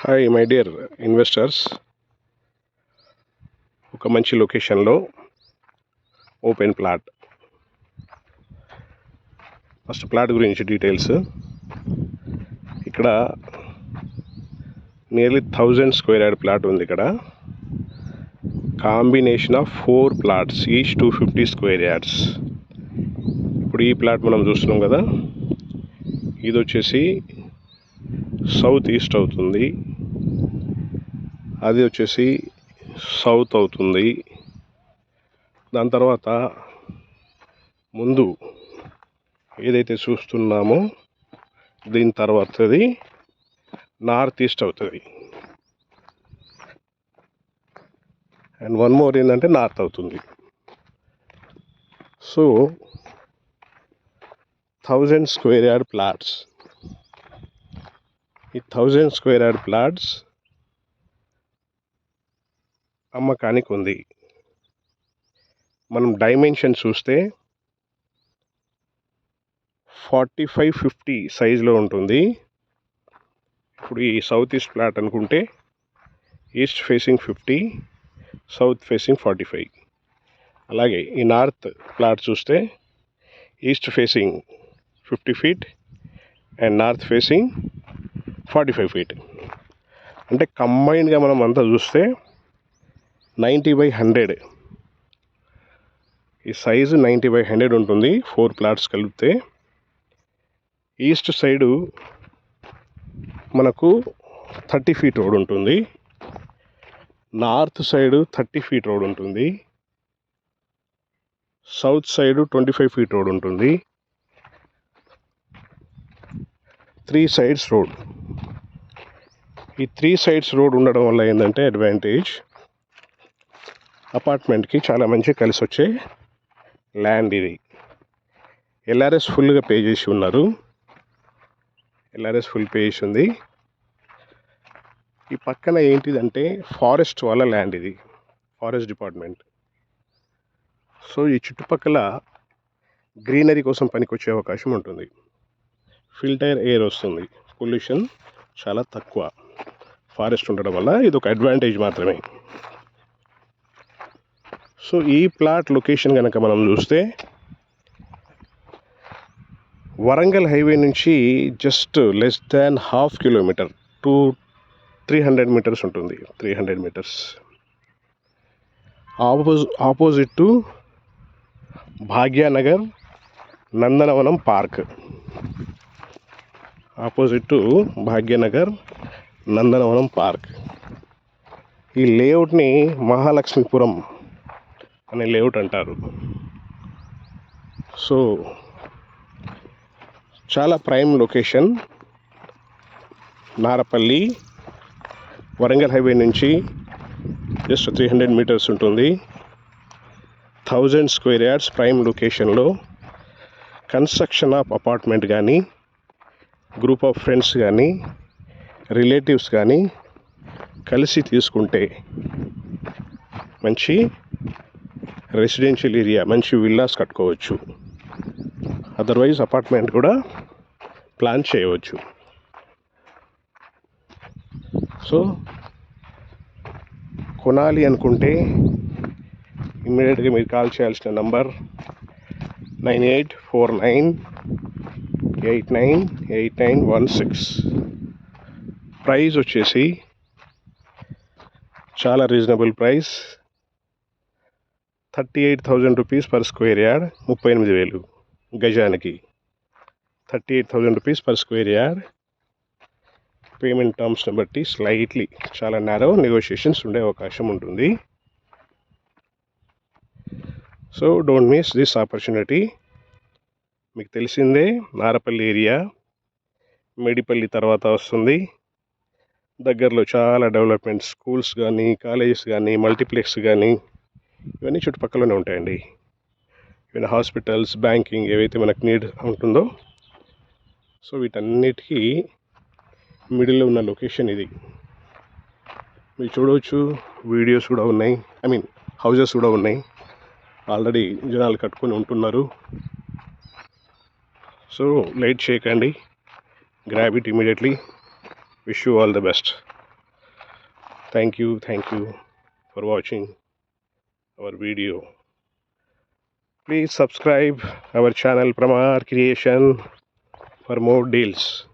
Hi my dear investors. ఒక మంచి లొకేషన్లో ఓపెన్ ప్లాట్. ఫస్ట్ ప్లాట్ గురించి డీటెయిల్స్. ఇక్కడ నియర్లీ 1000 స్క్వేర్ యార్డ్ ప్లాట్ ఉంది. ఇక్కడ combination of 4 plots, each 250 square yards. ఇప్పుడు ఈ ప్లాట్ మనం చూస్తున్నాం కదా, ఇది వచ్చేసి సౌత్ ఈస్ట్ అవుతుంది, అది వచ్చేసి సౌత్ అవుతుంది. దాని తర్వాత ముందు ఏదైతే చూస్తున్నామో దీని తర్వాతది నార్త్ ఈస్ట్ అవుతుంది, అండ్ వన్ మోర్ ఏంటంటే నార్త్ అవుతుంది. So 1000 square yard plots. ఈ 1000 స్క్వేర్ యార్డ్ ప్లాట్స్ అమ్మకానికి ఉంది. మనం డైమెన్షన్ చూస్తే 45-50 సైజులో ఉంటుంది. ఇప్పుడు ఈ సౌత్ ఈస్ట్ ప్లాట్ అనుకుంటే ఈస్ట్ ఫేసింగ్ 50, సౌత్ ఫేసింగ్ 45. అలాగే ఈ నార్త్ ప్లాట్ చూస్తే east facing 50 feet and north facing 45 feet. అంటే కంబైన్డ్గా మనం అంతా చూస్తే 90/100. ఈ సైజు 90/100 ఉంటుంది 4 ప్లాట్స్ కలిపితే. ఈస్ట్ సైడు మనకు 30 feet రోడ్ ఉంటుంది, నార్త్ సైడు 30 feet రోడ్ ఉంటుంది, సౌత్ సైడు 25 feet రోడ్ ఉంటుంది, 3 sides రోడ్. ఈ 3 sides రోడ్ ఉండడం వల్ల ఏంటంటే అడ్వాంటేజ్, అపార్ట్మెంట్కి చాలా మంచి కలిసి వచ్చే ల్యాండ్ ఇది. ఎల్ఆర్ఎస్ ఫుల్గా పే చేసి ఉన్నారు, ఎల్ఆర్ఎస్ ఫుల్ పే చేసి ఉంది. ఈ పక్కన ఏంటిదంటే ఫారెస్ట్ వాళ్ళ ల్యాండ్ ఇది, ఫారెస్ట్ డిపార్ట్మెంట్. సో ఈ చుట్టుపక్కల గ్రీనరీ కోసం పనికొచ్చే అవకాశం ఉంటుంది, ఫిల్టర్ ఎయిర్ వస్తుంది, పొల్యూషన్ చాలా తక్కువ ఫారెస్ట్ ఉండడం వల్ల. ఇది ఒక అడ్వాంటేజ్ మాత్రమే. సో ఈ ప్లాట్ లొకేషన్ కనుక మనం చూస్తే వరంగల్ హైవే నుంచి just less than 1/2 kilometer to 300 meters ఉంటుంది, 300 meters. Opposite to Bhagyanagar Nandanavanam park, opposite to Bhagyanagar Nandanavanam park. ఈ లేఅవుట్ని మహాలక్ష్మీపురం అనే లేఅవుట్ అంటారు. సో చాలా prime location. Narapally Warangal highway నుంచి జస్ట్ 300 meters ఉంటుంది. 1000 స్క్వేర్ యార్డ్స్ ప్రైమ్ లొకేషన్లో కన్స్ట్రక్షన్ ఆఫ్ అపార్ట్మెంట్ కానీ, గ్రూప్ ఆఫ్ ఫ్రెండ్స్ కానీ, రిలేటివ్స్ కానీ కలిసి తీసుకుంటే మంచి రెసిడెన్షియల్ ఏరియా, మంచి విల్లాస్ కట్టుకోవచ్చు. అదర్వైజ్ అపార్ట్మెంట్ కూడా ప్లాన్ చేయవచ్చు. సో కొనాలి అనుకుంటే ఇమ్మీడియట్గా మీరు కాల్ చేయాల్సిన నంబర్ 9849898916. ప్రైస్ వచ్చేసి చాలా reasonable price, 38,000 rupees per square yard, 38,000 గజానికి, 38,000 rupees per square yard. Payment టర్మ్స్ని బట్టి స్లైట్లీ చాలా నేరో నెగోషియేషన్స్ ఉండే అవకాశం ఉంటుంది. So don't miss this opportunity. మీకు తెలిసిందే నారపల్లి ఏరియా మేడిపల్లి తర్వాత వస్తుంది. దగ్గరలో చాలా డెవలప్మెంట్, స్కూల్స్ కానీ, కాలేజెస్ కానీ, మల్టీప్లెక్స్ కానీ ఇవన్నీ చుట్టుపక్కలనే ఉంటాయండి. ఇవన్నీ హాస్పిటల్స్, బ్యాంకింగ్ ఏవైతే మనకు నీడ్ ఉంటుందో, సో వీటన్నిటికీ మిడిల్లో ఉన్న లొకేషన్ ఇది. మీరు చూడవచ్చు, వీడియోస్ కూడా ఉన్నాయి, హౌజెస్ కూడా ఉన్నాయి. ఆల్రెడీ జనాలు కట్టుకొని ఉంటున్నారు. సో లేట్ చేయకండి, grab it immediately. Wish you all the best. Thank you for watching our video. Please subscribe our channel Pramar Creation for more deals.